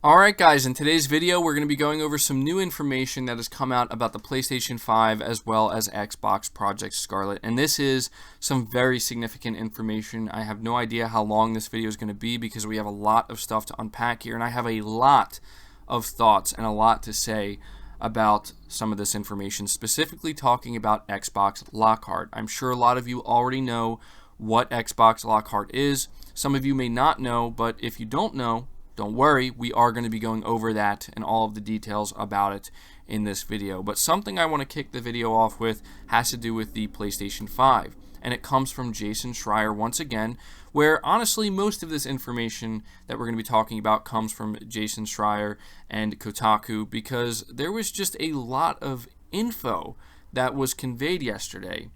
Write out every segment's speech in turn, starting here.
Alright guys, in today's video we're going to be going over some new information that has come out about the PlayStation 5 as well as Xbox Project Scarlett, and this is some very significant information. I have no idea how long this video is going to be because we have a lot of stuff to unpack here, and I have a lot of thoughts and a lot to say about some of this information, specifically talking about Xbox Lockhart. I'm sure a lot of you already know what Xbox Lockhart is. Some of you may not know, but if you don't know, don't worry, we are going to be going over that and all of the details about it in this video. But something I want to kick the video off with has to do with the PlayStation 5. And it comes from Jason Schreier once again, where honestly most of this information that we're going to be talking about comes from Jason Schreier and Kotaku, because there was just a lot of info that was conveyed yesterday.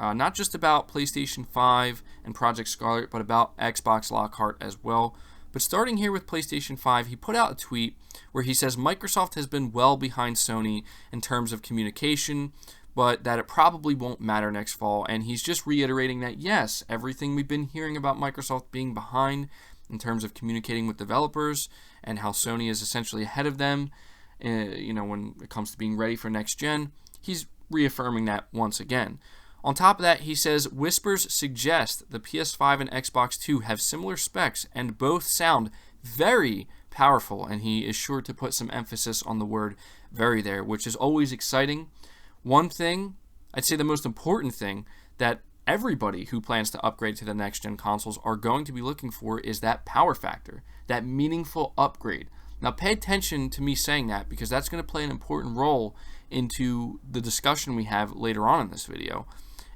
Not just about PlayStation 5 and Project Scarlett, but about Xbox Lockhart as well. But starting here with PlayStation 5, he put out a tweet where he says Microsoft has been well behind Sony in terms of communication, but that it probably won't matter next fall. And he's just reiterating that, yes, everything we've been hearing about Microsoft being behind in terms of communicating with developers and how Sony is essentially ahead of them, when it comes to being ready for next gen, he's reaffirming that once again. On top of that, he says, whispers suggest the PS5 and Xbox 2 have similar specs and both sound very powerful, and he is sure to put some emphasis on the word very there, which is always exciting. One thing, I'd say the most important thing, that everybody who plans to upgrade to the next-gen consoles are going to be looking for is that power factor, that meaningful upgrade. Now pay attention to me saying that, because that's going to play an important role into the discussion we have later on in this video.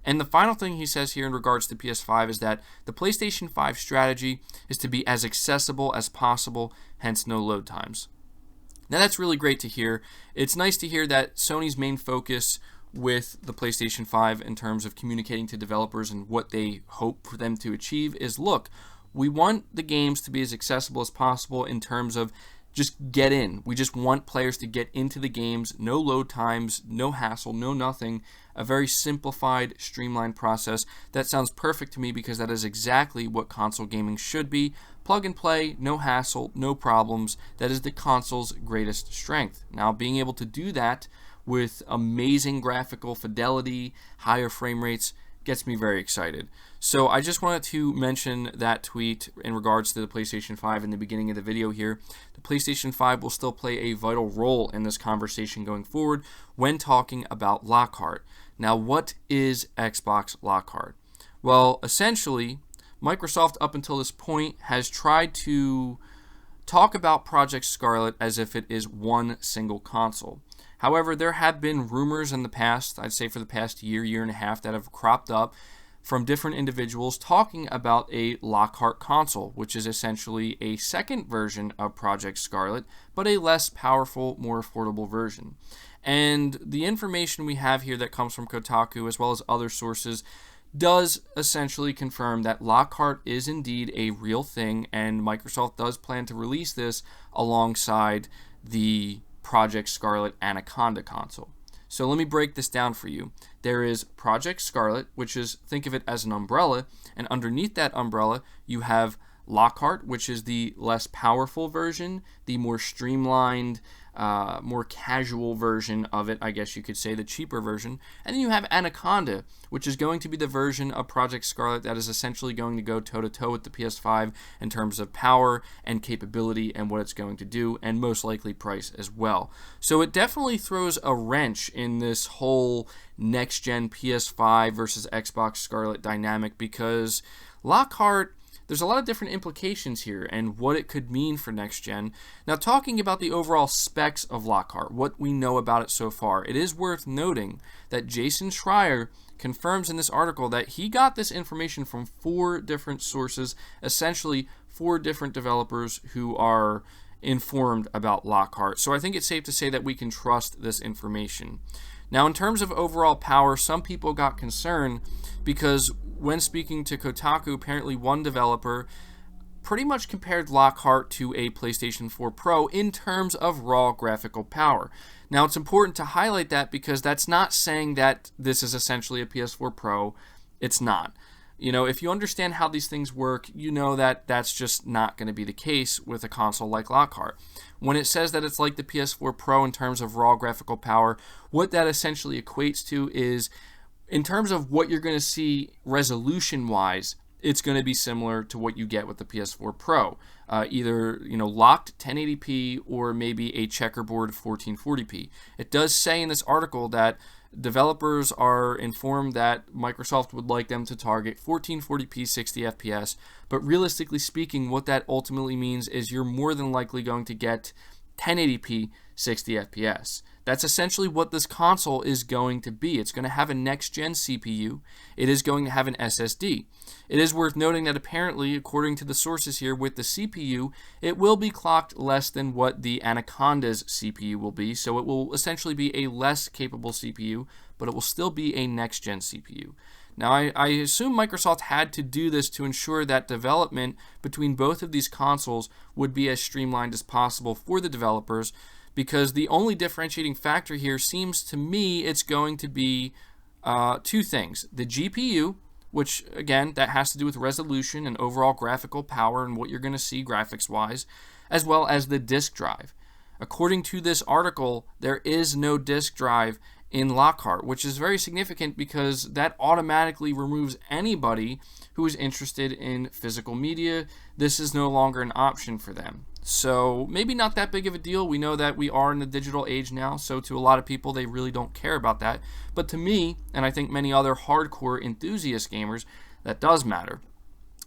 And the final thing he says here in regards to PS5 is that the PlayStation 5 strategy is to be as accessible as possible, hence no load times. Now that's really great to hear. It's nice to hear that Sony's main focus with the PlayStation 5 in terms of communicating to developers and what they hope for them to achieve is, look, we want the games to be as accessible as possible in terms of just get in. We just want players to get into the games, no load times, no hassle, no nothing. A very simplified, streamlined process. That sounds perfect to me because that is exactly what console gaming should be. Plug and play, no hassle, no problems. That is the console's greatest strength. Now, being able to do that with amazing graphical fidelity, higher frame rates, gets me very excited. So I just wanted to mention that tweet in regards to the PlayStation 5 in the beginning of the video here. The PlayStation 5 will still play a vital role in this conversation going forward when talking about Lockhart. Now, what is Xbox Lockhart? Well, essentially, Microsoft up until this point has tried to talk about Project Scarlett as if it is one single console. However, there have been rumors in the past, I'd say for the past year and a half, that have cropped up from different individuals talking about a Lockhart console, which is essentially a second version of Project Scarlett, but a less powerful, more affordable version. And the information we have here that comes from Kotaku as well as other sources does essentially confirm that Lockhart is indeed a real thing, and Microsoft does plan to release this alongside the Project Scarlett Anaconda console. So let me break this down for you. There is Project Scarlett, which is, think of it as an umbrella, and underneath that umbrella you have Lockhart, which is the less powerful version, the more streamlined, more casual version of it, I guess you could say, the cheaper version. And then you have Anaconda, which is going to be the version of Project Scarlett that is essentially going to go toe-to-toe with the PS5 in terms of power and capability and what it's going to do, and most likely price as well. So it definitely throws a wrench in this whole next-gen PS5 versus Xbox Scarlett dynamic, because Lockhart, there's a lot of different implications here and what it could mean for next gen. Now, talking about the overall specs of Lockhart, what we know about it so far, it is worth noting that Jason Schreier confirms in this article that he got this information from 4 different sources, essentially 4 different developers who are informed about Lockhart. So I think it's safe to say that we can trust this information. Now, in terms of overall power, some people got concerned because when speaking to Kotaku, apparently one developer pretty much compared Lockhart to a PlayStation 4 Pro in terms of raw graphical power. Now, it's important to highlight that because that's not saying that this is essentially a PS4 Pro. It's not. You know, if you understand how these things work, you know that that's just not going to be the case with a console like Lockhart. When it says that it's like the PS4 Pro in terms of raw graphical power, what that essentially equates to is, in terms of what you're going to see resolution-wise, it's going to be similar to what you get with the PS4 Pro. Either, you know, locked 1080p or maybe a checkerboard 1440p. It does say in this article that developers are informed that Microsoft would like them to target 1440p 60 FPS, but realistically speaking, what that ultimately means is you're more than likely going to get 1080p 60 FPS. That's essentially what this console is going to be. It's going to have a next-gen CPU. It is going to have an SSD. It is worth noting that apparently, according to the sources here, with the CPU, it will be clocked less than what the Anaconda's CPU will be. So it will essentially be a less capable CPU, but it will still be a next-gen CPU. Now, I assume Microsoft had to do this to ensure that development between both of these consoles would be as streamlined as possible for the developers, because the only differentiating factor here seems to me it's going to be two things. The GPU, which again, that has to do with resolution and overall graphical power and what you're going to see graphics-wise, as well as the disk drive. According to this article, there is no disk drive in Lockhart, which is very significant because that automatically removes anybody who is interested in physical media. This is no longer an option for them. So maybe not that big of a deal. We know that we are in the digital age now, so to a lot of people, they really don't care about that. But to me, and I think many other hardcore enthusiast gamers, that does matter.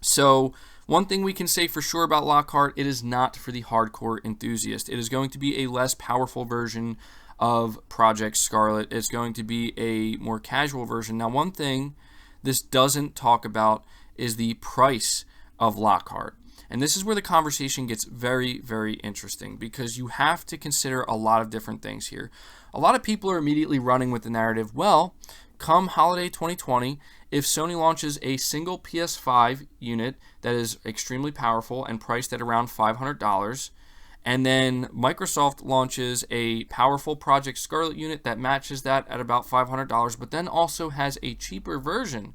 So one thing we can say for sure about Lockhart, it is not for the hardcore enthusiast. It is going to be a less powerful version of Project Scarlett. It's going to be a more casual version. Now, one thing this doesn't talk about is the price of Lockhart. And this is where the conversation gets very, very interesting, because you have to consider a lot of different things here. A lot of people are immediately running with the narrative, well, come holiday 2020, if Sony launches a single PS5 unit that is extremely powerful and priced at around $500, and then Microsoft launches a powerful Project Scarlett unit that matches that at about $500, but then also has a cheaper version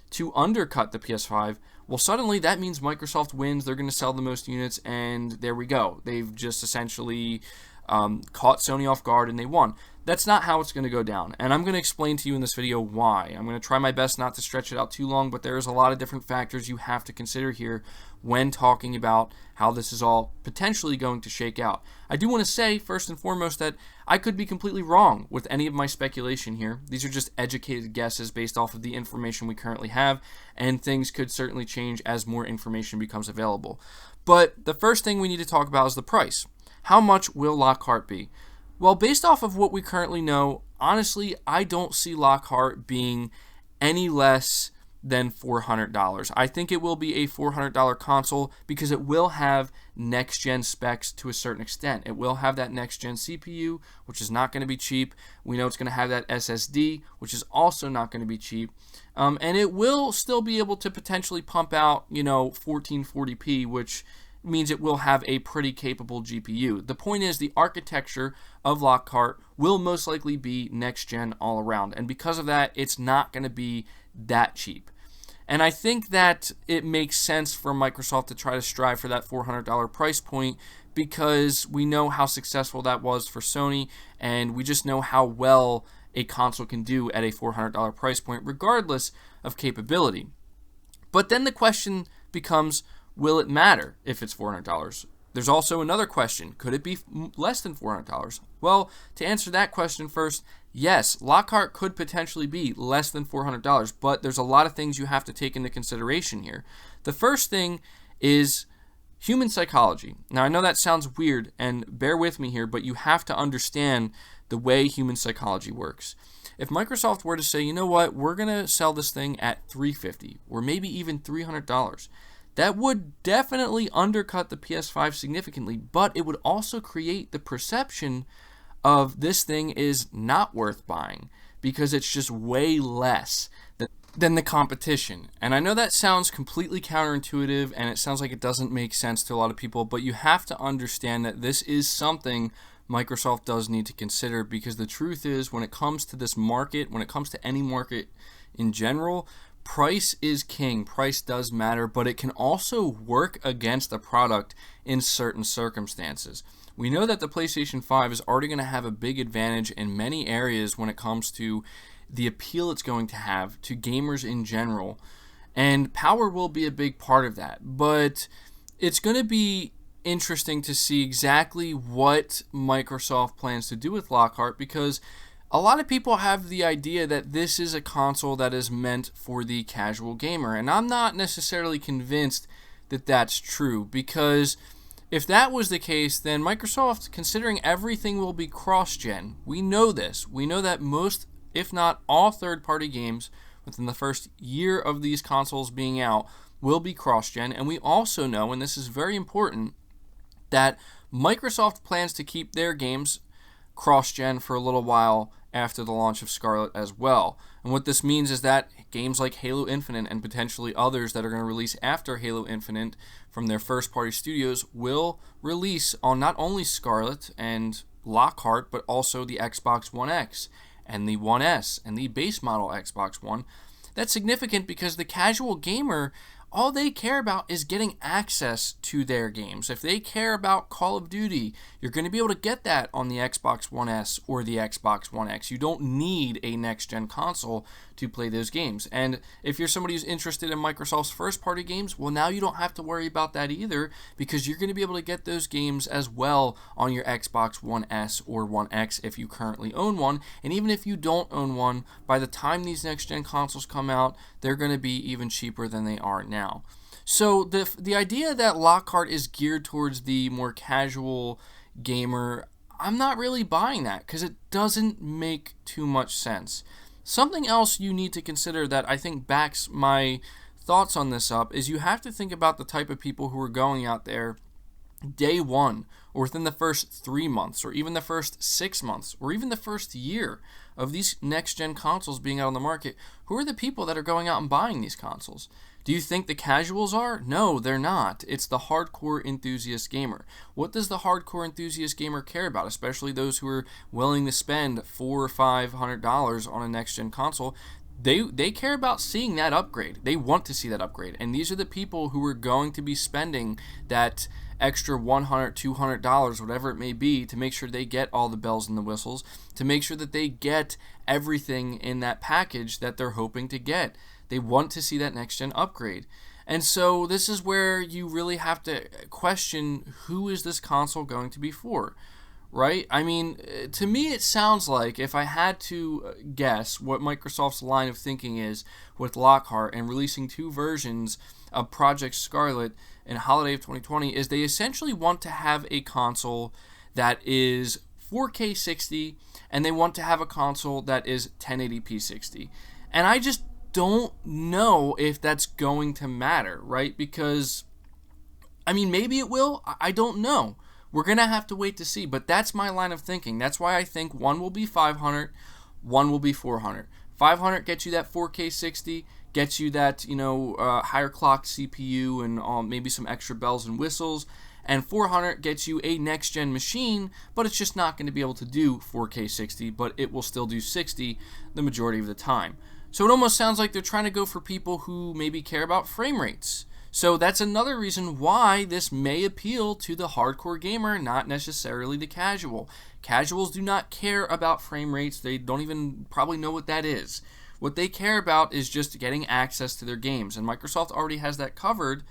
to undercut the PS5, well, suddenly that means Microsoft wins. They're going to sell the most units, and there we go. They've just essentially caught Sony off guard, and they won. That's not how it's going to go down, and I'm going to explain to you in this video why. I'm going to try my best not to stretch it out too long, but there's a lot of different factors you have to consider here when talking about how this is all potentially going to shake out. I do want to say, first and foremost, that I could be completely wrong with any of my speculation here. These are just educated guesses based off of the information we currently have, and things could certainly change as more information becomes available. But the first thing we need to talk about is the price. How much will Lockhart be? Well, based off of what we currently know, honestly, I don't see Lockhart being any less than $400. I think it will be a $400 console because it will have next-gen specs to a certain extent. It will have that next-gen CPU, which is not going to be cheap. We know it's going to have that SSD, which is also not going to be cheap. And it will still be able to potentially pump out, 1440p, which means it will have a pretty capable GPU. The point is, the architecture of Lockhart will most likely be next-gen all around. And because of that, it's not going to be that cheap. And I think that it makes sense for Microsoft to try to strive for that $400 price point, because we know how successful that was for Sony, and we just know how well a console can do at a $400 price point, regardless of capability. But then the question becomes, will it matter if it's $400? There's also another question. Could it be less than $400? Well, to answer that question first, yes, Lockhart could potentially be less than $400, but there's a lot of things you have to take into consideration here. The first thing is human psychology. Now, I know that sounds weird, and bear with me here, but you have to understand the way human psychology works. If Microsoft were to say, you know what, we're going to sell this thing at $350 or maybe even $300, that would definitely undercut the PS5 significantly, but it would also create the perception of this thing is not worth buying because it's just way less than the competition. And I know that sounds completely counterintuitive and it sounds like it doesn't make sense to a lot of people, but you have to understand that this is something Microsoft does need to consider, because the truth is, when it comes to this market, when it comes to any market in general, price is king. Price does matter, but it can also work against a product in certain circumstances. We know that the PlayStation 5 is already going to have a big advantage in many areas when it comes to the appeal it's going to have to gamers in general, and power will be a big part of that. But it's going to be interesting to see exactly what Microsoft plans to do with Lockhart, because a lot of people have the idea that this is a console that is meant for the casual gamer, and I'm not necessarily convinced that that's true, because if that was the case, then Microsoft, considering everything will be cross-gen, we know this. We know that most, if not all, third-party games within the first year of these consoles being out will be cross-gen, and we also know, and this is very important, that Microsoft plans to keep their games cross-gen for a little while after the launch of Scarlett as well. And what this means is that games like Halo Infinite and potentially others that are going to release after Halo Infinite from their first-party studios will release on not only Scarlett and Lockhart, but also the Xbox One X and the One S and the base model Xbox One. That's significant because the casual gamer, all they care about is getting access to their games. If they care about Call of Duty, you're going to be able to get that on the Xbox One S or the Xbox One X. You don't need a next-gen console to play those games. And if you're somebody who's interested in Microsoft's first-party games, well, now you don't have to worry about that either, because you're going to be able to get those games as well on your Xbox One S or One X if you currently own one. And even if you don't own one, by the time these next-gen consoles come out, they're going to be even cheaper than they are now. So the idea that Lockhart is geared towards the more casual gamer, I'm not really buying that, because it doesn't make too much sense. Something else you need to consider that I think backs my thoughts on this up is you have to think about the type of people who are going out there day one, or within the first 3 months, or even the first 6 months, or even the first year of these next-gen consoles being out on the market. Who are the people that are going out and buying these consoles? Do you think the casuals are? No, they're not. It's the hardcore enthusiast gamer. What does the hardcore enthusiast gamer care about, especially those who are willing to spend $400 or $500 on a next-gen console? They care about seeing that upgrade. They want to see that upgrade. And these are the people who are going to be spending that extra $100, $200, whatever it may be, to make sure they get all the bells and the whistles, to make sure that they get everything in that package that they're hoping to get. They want to see that next-gen upgrade. And so this is where you really have to question, who is this console going to be for? Right? I mean, to me it sounds like, if I had to guess what Microsoft's line of thinking is with Lockhart and releasing 2 versions of Project Scarlett in holiday of 2020, is they essentially want to have a console that is 4K 60, and they want to have a console that is 1080p 60. And I just don't know if that's going to matter, right? Because, I mean, maybe it will. I don't know. We're going to have to wait to see, but that's my line of thinking. That's why I think one will be 500, one will be 400. 500 gets you that 4K 60, gets you that, higher clock CPU and maybe some extra bells and whistles, and 400 gets you a next-gen machine, but it's just not going to be able to do 4K 60, but it will still do 60 the majority of the time. So it almost sounds like they're trying to go for people who maybe care about frame rates. So that's another reason why this may appeal to the hardcore gamer, not necessarily the casual. Casuals do not care about frame rates. They don't even probably know what that is. What they care about is just getting access to their games. And Microsoft already has that covered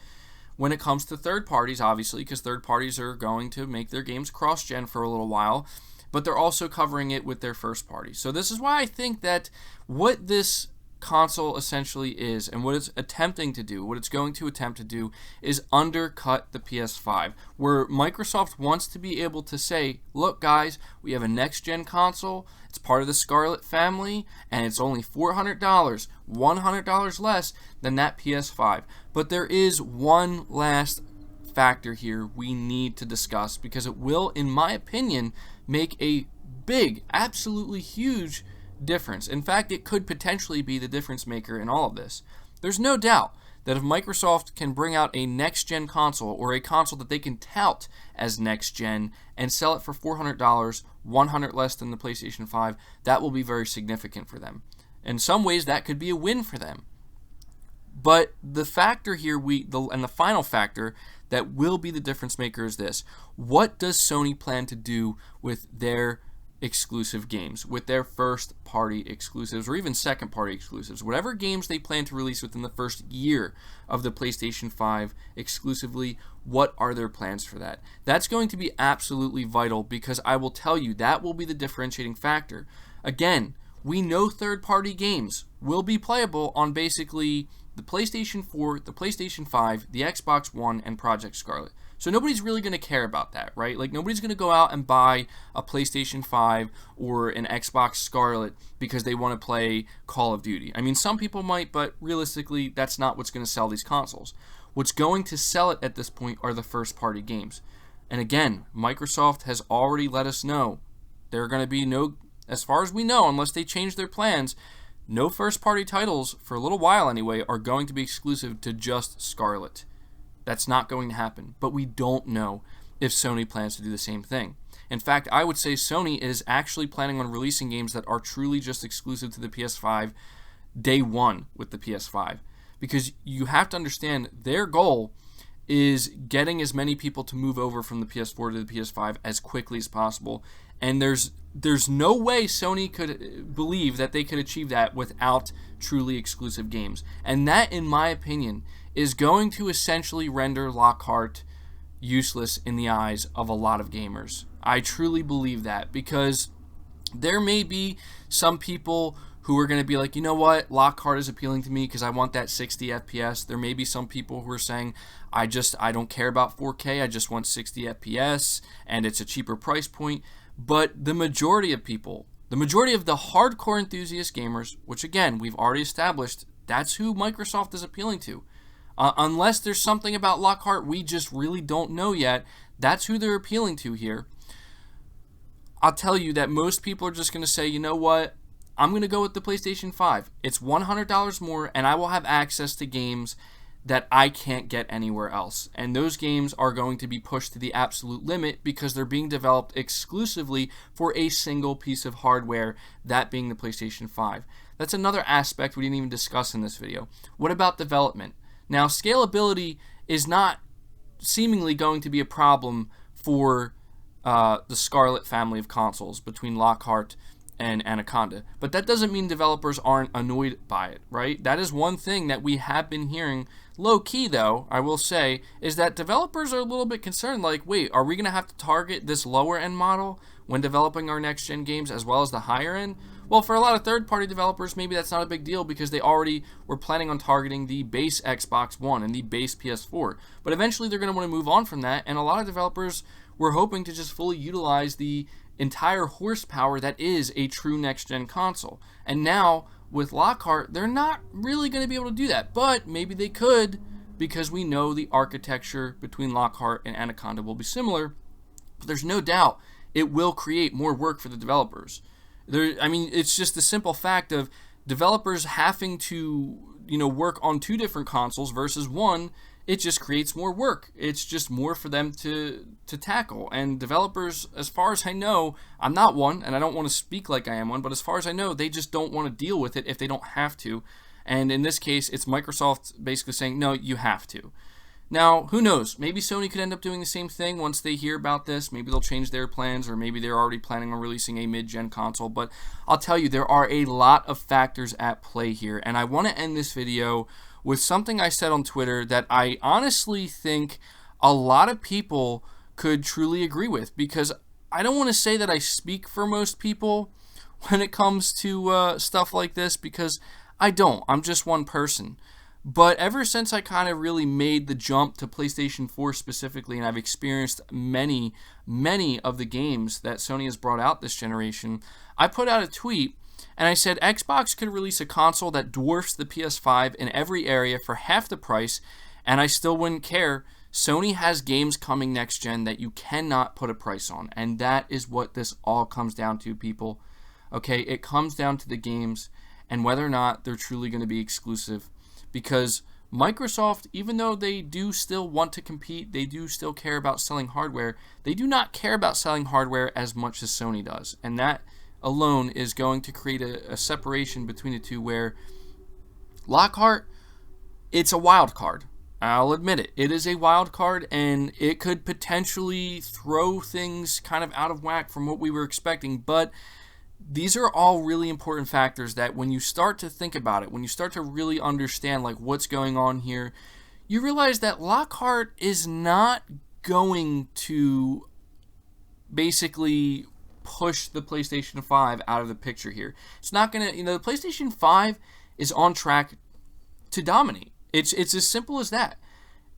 when it comes to third parties, obviously, because third parties are going to make their games cross-gen for a little while. But they're also covering it with their first party. So this is why I think that what this console essentially is, and what it's attempting to do, what it's going to attempt to do, is undercut the PS5, where Microsoft wants to be able to say, look guys, we have a next-gen console, it's part of the Scarlett family, and it's only $400, $100 less than that PS5. But there is one last factor here we need to discuss, because it will, in my opinion, make a big, absolutely huge difference. In fact, it could potentially be the difference maker in all of this. There's no doubt that if Microsoft can bring out a next-gen console, or a console that they can tout as next-gen, and sell it for $400, $100 less than the PlayStation 5, that will be very significant for them. In some ways, that could be a win for them. But the factor here, and the final factor that will be the difference maker is this. What does Sony plan to do with their exclusive games, with their first party exclusives or even second party exclusives? Whatever games they plan to release within the first year of the PlayStation 5 exclusively, what are their plans for that? That's going to be absolutely vital, because I will tell you that will be the differentiating factor. Again, we know third party games will be playable on basically the PlayStation 4, the PlayStation 5, the Xbox One, and Project Scarlett. So nobody's really going to care about that, right? Like, nobody's going to go out and buy a PlayStation 5 or an Xbox Scarlett because they want to play Call of Duty. I mean, some people might, but realistically, that's not what's going to sell these consoles. What's going to sell it at this point are the first-party games. And again, Microsoft has already let us know there are going to be no, as far as we know, unless they change their plans, no first-party titles, for a little while anyway, are going to be exclusive to just Scarlett. That's not going to happen. But we don't know if Sony plans to do the same thing. In fact, I would say Sony is actually planning on releasing games that are truly just exclusive to the PS5 day one with the PS5. Because you have to understand, their goal is getting as many people to move over from the PS4 to the PS5 as quickly as possible. And there's no way Sony could believe that they could achieve that without truly exclusive games. And that, in my opinion, is going to essentially render Lockhart useless in the eyes of a lot of gamers. I truly believe that, because there may be some people who are going to be like, you know what, Lockhart is appealing to me because I want that 60 FPS. There may be some people who are saying, I don't care about 4K, I just want 60 FPS, and it's a cheaper price point. But the majority of people, the majority of the hardcore enthusiast gamers, which again, we've already established, that's who Microsoft is appealing to. Unless there's something about Lockhart we just really don't know yet, that's who they're appealing to here. I'll tell you that most people are just going to say, you know what, I'm going to go with the PlayStation 5. It's $100 more, and I will have access to games that I can't get anywhere else. And those games are going to be pushed to the absolute limit because they're being developed exclusively for a single piece of hardware, that being the PlayStation 5. That's another aspect we didn't even discuss in this video. What about development? Now, scalability is not seemingly going to be a problem for the Scarlett family of consoles between Lockhart and Anaconda. But that doesn't mean developers aren't annoyed by it, right? That is one thing that we have been hearing. Low-key, though, I will say, is that developers are a little bit concerned, like, wait, are we going to have to target this lower-end model when developing our next-gen games as well as the higher-end? Well, for a lot of third-party developers, maybe that's not a big deal because they already were planning on targeting the base Xbox One and the base PS4. But eventually they're going to want to move on from that, and a lot of developers were hoping to just fully utilize the entire horsepower that is a true next-gen console. And now, with Lockhart, they're not really going to be able to do that. But maybe they could, because we know the architecture between Lockhart and Anaconda will be similar. But there's no doubt it will create more work for the developers. I mean, it's just the simple fact of developers having to, work on two different consoles versus one. It just creates more work. It's just more for them to tackle. And developers, as far as I know, I'm not one, and I don't want to speak like I am one, but as far as I know, they just don't want to deal with it if they don't have to. And in this case, it's Microsoft basically saying, no, you have to. Now, who knows? Maybe Sony could end up doing the same thing once they hear about this. Maybe they'll change their plans, or maybe they're already planning on releasing a mid-gen console. But I'll tell you, there are a lot of factors at play here. And I want to end this video with something I said on Twitter that I honestly think a lot of people could truly agree with. Because I don't want to say that I speak for most people when it comes to stuff like this, because I don't. I'm just one person. But ever since I kind of really made the jump to PlayStation 4 specifically, and I've experienced many, many of the games that Sony has brought out this generation, I put out a tweet and I said Xbox could release a console that dwarfs the PS5 in every area for half the price, and I still wouldn't care. Sony has games coming next gen that you cannot put a price on, and that is what this all comes down to, people. Okay, it comes down to the games and whether or not they're truly going to be exclusive. Because Microsoft, even though they do still want to compete, they do still care about selling hardware, they do not care about selling hardware as much as Sony does. And that alone is going to create a separation between the two, where Lockhart it's a wild card. I'll admit it. It is a wild card, and it could potentially throw things kind of out of whack from what we were expecting. But these are all really important factors that when you start to think about it, when you start to really understand like what's going on here, you realize that Lockhart is not going to basically push the PlayStation 5 out of the picture here. It's not going to, the PlayStation 5 is on track to dominate. It's as simple as that.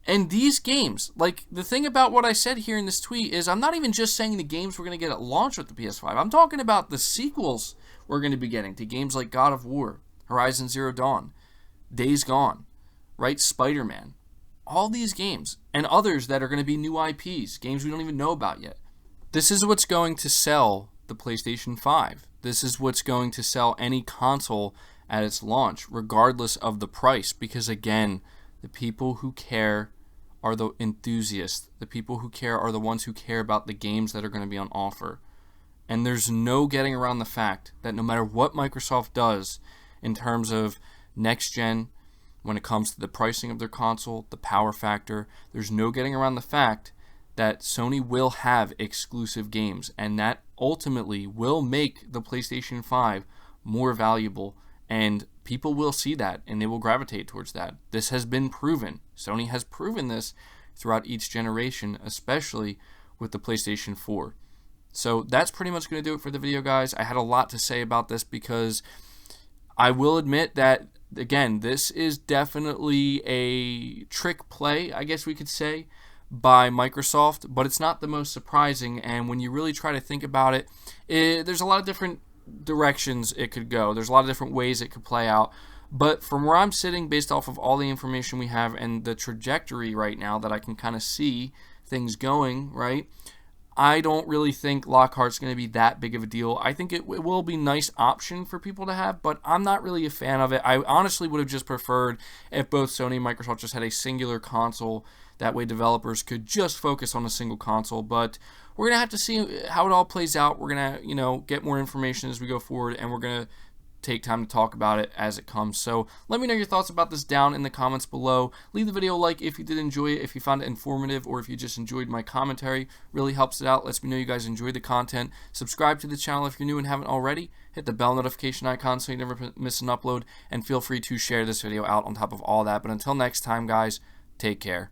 And these games, like the thing about what I said here in this tweet is I'm not even just saying the games we're going to get at launch with the PS5. I'm talking about the sequels we're going to be getting to games like God of War, Horizon Zero Dawn, Days Gone, right? Spider-Man. All these games and others that are going to be new IPs, games we don't even know about yet. This is what's going to sell the PlayStation 5. This is what's going to sell any console at its launch, regardless of the price, because again, the people who care are the enthusiasts. The people who care are the ones who care about the games that are going to be on offer. And there's no getting around the fact that no matter what Microsoft does in terms of next gen, when it comes to the pricing of their console, the power factor, there's no getting around the fact that Sony will have exclusive games, and that ultimately will make the PlayStation 5 more valuable. And people will see that, and they will gravitate towards that. This has been proven. Sony has proven this throughout each generation, especially with the PlayStation 4. So that's pretty much going to do it for the video, guys. I had a lot to say about this because I will admit that, again, this is definitely a trick play, I guess we could say, by Microsoft, but it's not the most surprising. And when you really try to think about it, there's a lot of different directions it could go. There's a lot of different ways it could play out. But from where I'm sitting, based off of all the information we have and the trajectory right now that I can kind of see things going, right, I don't really think Lockhart's going to be that big of a deal. I think it will be a nice option for people to have, but I'm not really a fan of it. I honestly would have just preferred if both Sony and Microsoft just had a singular console. That way developers could just focus on a single console. But we're going to have to see how it all plays out. We're going to, get more information as we go forward, and we're going to take time to talk about it as it comes. So let me know your thoughts about this down in the comments below. Leave the video a like if you did enjoy it, if you found it informative, or if you just enjoyed my commentary. Really helps it out. Lets me know you guys enjoyed the content. Subscribe to the channel if you're new and haven't already. Hit the bell notification icon so you never miss an upload, and feel free to share this video out on top of all that. But until next time, guys, take care.